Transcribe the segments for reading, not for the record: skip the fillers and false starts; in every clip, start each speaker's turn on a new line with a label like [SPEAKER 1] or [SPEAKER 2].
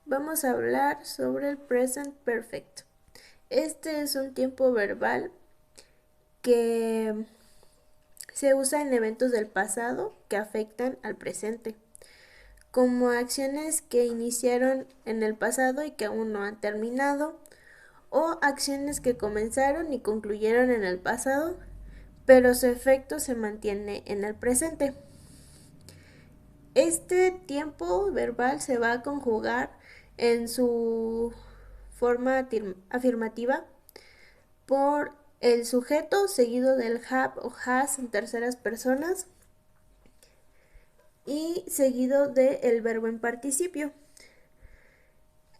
[SPEAKER 1] Vamos a hablar sobre el present perfect. Este es un tiempo verbal que se usa en eventos del pasado que afectan al presente, como acciones que iniciaron en el pasado y que aún no han terminado, o acciones que comenzaron y concluyeron en el pasado, pero su efecto se mantiene en el presente. Este tiempo verbal se va a conjugar en su forma afirmativa por el sujeto seguido del have o has en terceras personas y seguido del verbo en participio.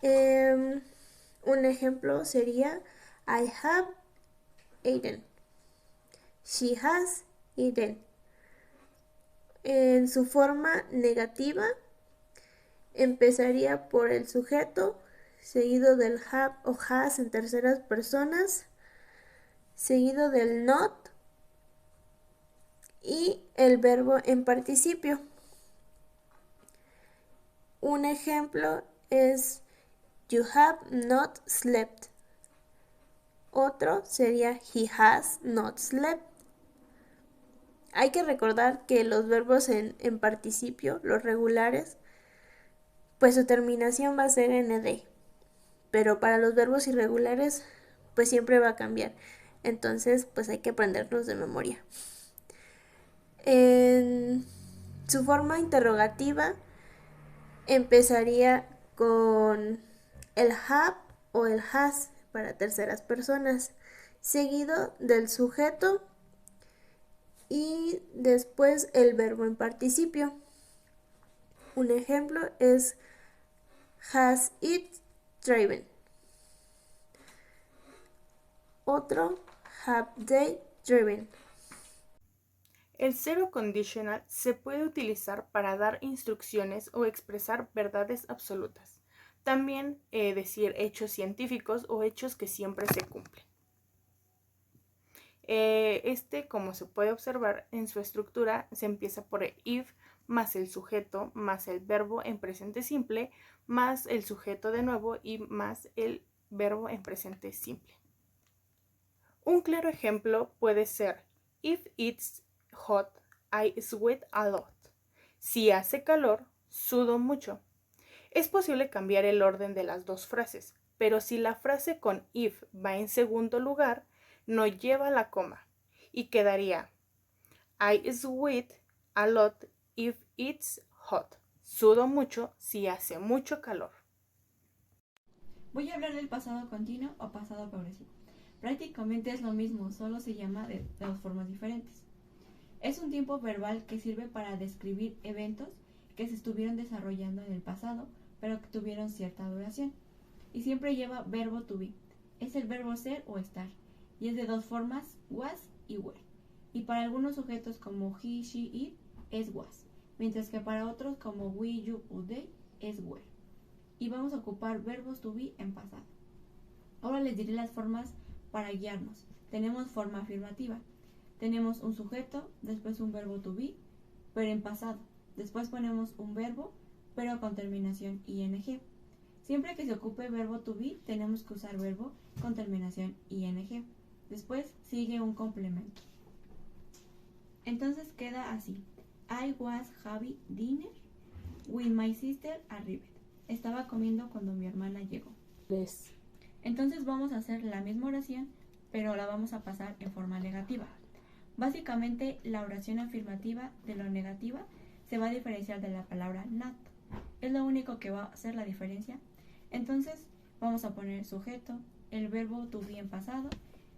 [SPEAKER 1] Un ejemplo sería I have eaten. She has eaten. En su forma negativa empezaría por el sujeto seguido del have o has en terceras personas, seguido del not y el verbo en participio. Un ejemplo es You have not slept. Otro sería He has not slept. Hay que recordar que los verbos en participio, los regulares, pues su terminación va a ser nd. Pero para los verbos irregulares, pues siempre va a cambiar. Entonces, pues hay que aprenderlos de memoria. En su forma interrogativa empezaría con el have o el has para terceras personas, seguido del sujeto y después el verbo en participio. Un ejemplo es has it driven. Otro, have they driven.
[SPEAKER 2] El zero conditional se puede utilizar para dar instrucciones o expresar verdades absolutas. También decir hechos científicos o hechos que siempre se cumplen. Como se puede observar en su estructura, se empieza por el if más el sujeto más el verbo en presente simple más el sujeto de nuevo y más el verbo en presente simple. Un claro ejemplo puede ser If it's hot, I sweat a lot. Si hace calor, sudo mucho. Es posible cambiar el orden de las dos frases, pero si la frase con if va en segundo lugar, no lleva la coma y quedaría I sweat a lot if it's hot. Sudo mucho si hace mucho calor.
[SPEAKER 3] Voy a hablar del pasado continuo o pasado progresivo. Prácticamente es lo mismo, solo se llama de dos formas diferentes. Es un tiempo verbal que sirve para describir eventos que se estuvieron desarrollando en el pasado, pero que tuvieron cierta duración. Y siempre lleva verbo to be. Es el verbo ser o estar. Y es de dos formas, was y were. Y para algunos sujetos como he, she, it, es was. Mientras que para otros como we, you o they, es were. Y vamos a ocupar verbos to be en pasado. Ahora les diré las formas para guiarnos. Tenemos forma afirmativa. Tenemos un sujeto, después un verbo to be, pero en pasado. Después ponemos un verbo, pero con terminación ing. Siempre que se ocupe verbo to be, tenemos que usar verbo con terminación ing. Después sigue un complemento. Entonces queda así. I was having dinner with my sister arrived. Estaba comiendo cuando mi hermana llegó. Entonces vamos a hacer la misma oración, pero la vamos a pasar en forma negativa. Básicamente, la oración afirmativa de lo negativa se va a diferenciar de la palabra not. Es lo único que va a hacer la diferencia. Entonces, vamos a poner sujeto, el verbo to be en pasado,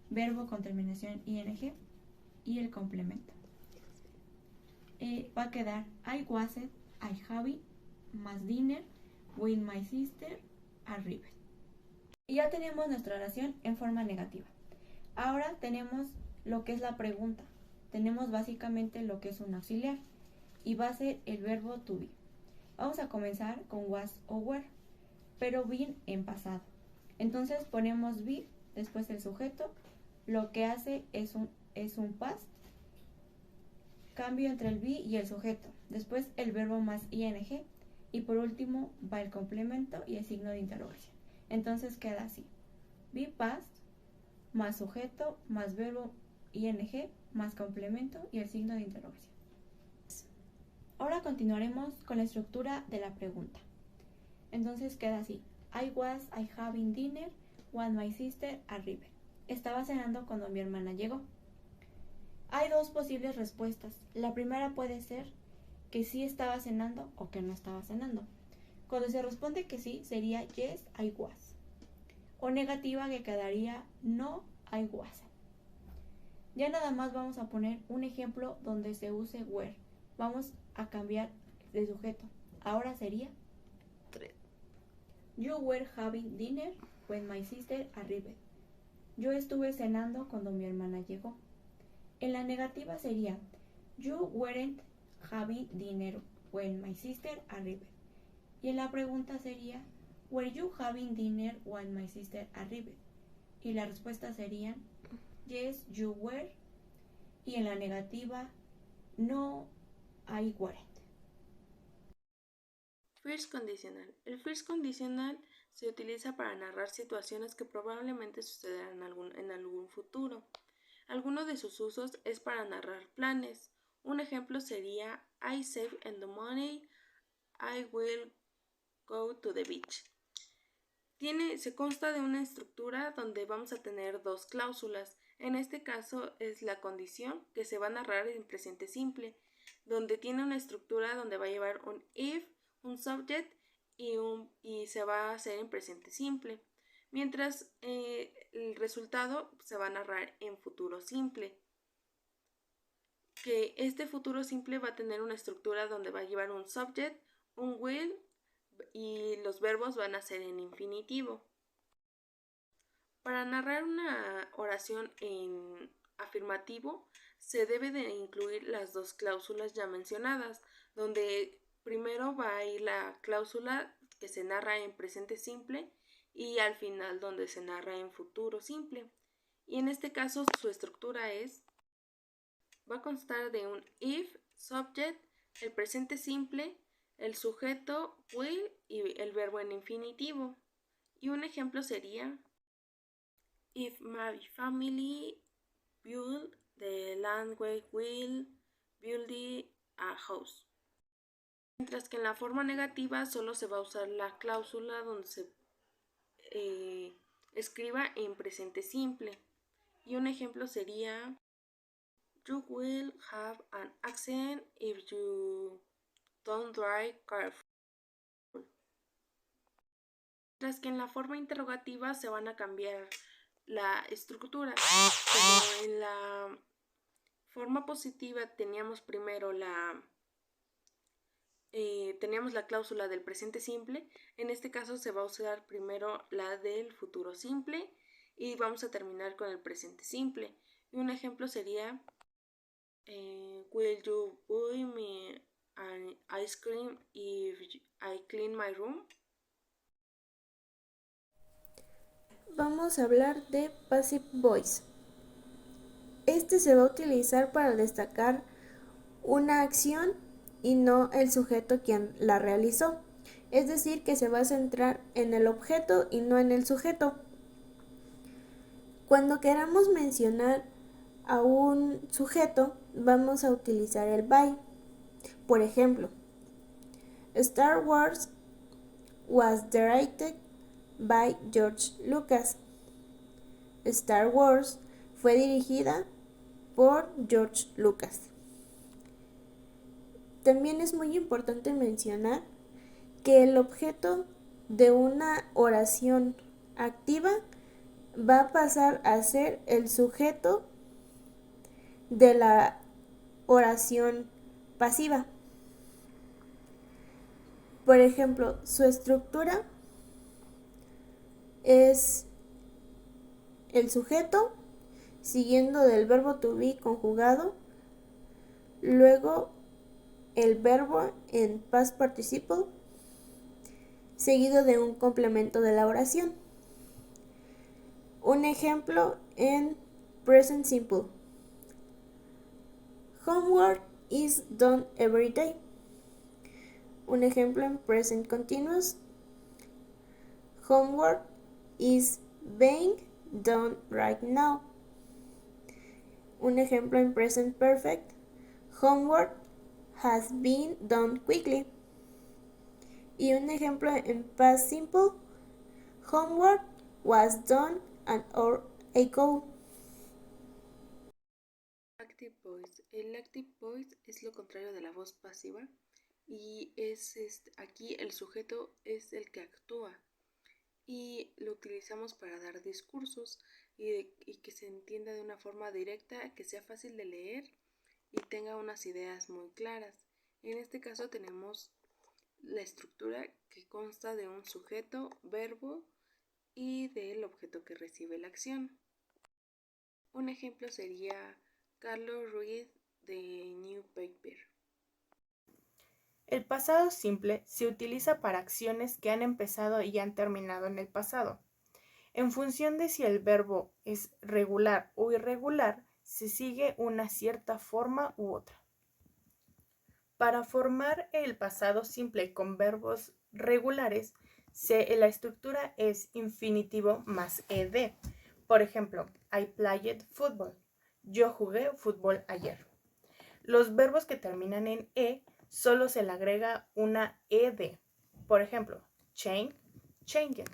[SPEAKER 3] verbo con terminación ing y el complemento. Va a quedar I wasn't, I have más dinner with my sister arrived. Y ya tenemos nuestra oración en forma negativa. Ahora tenemos lo que es la pregunta. Tenemos básicamente lo que es un auxiliar y va a ser el verbo to be. Vamos a comenzar con was o were, pero been en pasado. Entonces ponemos be, después el sujeto, lo que hace es un past, cambio entre el be y el sujeto, después el verbo más ing y por último va el complemento y el signo de interrogación. Entonces queda así: be past más sujeto más verbo ing más complemento y el signo de interrogación. Ahora continuaremos con la estructura de la pregunta. Entonces queda así: I having dinner when my sister arrived. Estaba cenando cuando mi hermana llegó. Hay dos posibles respuestas. La primera puede ser que sí estaba cenando o que no estaba cenando. Cuando se responde que sí, sería yes, I was. O negativa, que quedaría no, I wasn't. Ya nada más vamos a poner un ejemplo donde se use were. Vamos a cambiar de sujeto. Ahora sería: you were having dinner when my sister arrived. Yo estuve cenando cuando mi hermana llegó. En la negativa sería: you weren't having dinner when my sister arrived. Y en la pregunta sería: were you having dinner when my sister arrived? Y la respuesta serían: yes, you were. Y en la negativa: no, I weren't.
[SPEAKER 2] First conditional. El first conditional se utiliza para narrar situaciones que probablemente sucederán en algún futuro. Alguno de sus usos es para narrar planes. Un ejemplo sería: I save the money, I will go to the beach. Se consta de una estructura donde vamos a tener dos cláusulas. En este caso es la condición, que se va a narrar en presente simple, donde tiene una estructura donde va a llevar un if, un subject y se va a hacer en presente simple, mientras el resultado se va a narrar en futuro simple, que este futuro simple va a tener una estructura donde va a llevar un subject, un will y los verbos van a ser en infinitivo. Para narrar una oración en afirmativo se debe de incluir las dos cláusulas ya mencionadas, donde primero va a ir la cláusula que se narra en presente simple y al final donde se narra en futuro simple. Y en este caso su estructura va a constar de un if, subject, el presente simple, el sujeto, will y el verbo en infinitivo. Y un ejemplo sería: if my family build the land, we will build a house. Mientras que en la forma negativa solo se va a usar la cláusula donde se escriba en presente simple. Y un ejemplo sería: you will have an accident if you don't drive carefully. Mientras que en la forma interrogativa se van a cambiar la estructura. Como en la forma positiva teníamos primero teníamos la cláusula del presente simple, en este caso se va a usar primero la del futuro simple y vamos a terminar con el presente simple. Y un ejemplo sería: will you buy me an ice cream if I clean my room?
[SPEAKER 1] Vamos a hablar de passive voice. Este se va a utilizar para destacar una acción y no el sujeto quien la realizó. Es decir, que se va a centrar en el objeto y no en el sujeto. Cuando queramos mencionar a un sujeto, vamos a utilizar el by. Por ejemplo, Star Wars was directed by George Lucas. Star Wars fue dirigida por George Lucas. También es muy importante mencionar que el objeto de una oración activa va a pasar a ser el sujeto de la oración pasiva. Por ejemplo, su estructura es el sujeto, siguiendo del verbo to be conjugado, luego el verbo en past participle, seguido de un complemento de la oración. Un ejemplo en present simple: homework is done every day. Un ejemplo en present continuous. Homework is being done right now. Un ejemplo en present perfect. Homework has been done quickly. Y un ejemplo en past simple. Homework was done an hour ago.
[SPEAKER 2] Active voice. El active voice es lo contrario de la voz pasiva y es aquí el sujeto es el que actúa y lo utilizamos para dar discursos y que se entienda de una forma directa, que sea fácil de leer y tenga unas ideas muy claras. En este caso tenemos la estructura que consta de un sujeto, verbo y del objeto que recibe la acción. Un ejemplo sería Carlos Ruiz de New Paper. El pasado simple se utiliza para acciones que han empezado y han terminado en el pasado. En función de si el verbo es regular o irregular, se sigue una cierta forma u otra. Para formar el pasado simple con verbos regulares, la estructura es infinitivo más ed. Por ejemplo, I played football. Yo jugué fútbol ayer. Los verbos que terminan en e solo se le agrega una ed. Por ejemplo, change, changing.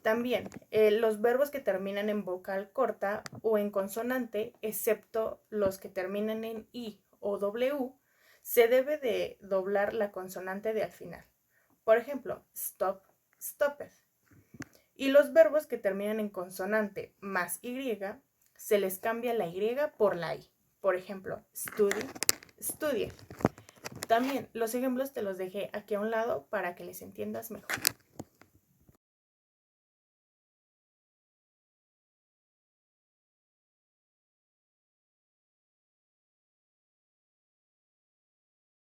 [SPEAKER 2] También los verbos que terminan en vocal corta o en consonante, excepto los que terminan en i o w, se debe de doblar la consonante de al final. Por ejemplo, stop, stopped. Y los verbos que terminan en consonante más y, se les cambia la y por la i. Por ejemplo, study, studied. También los ejemplos te los dejé aquí a un lado para que les entiendas mejor.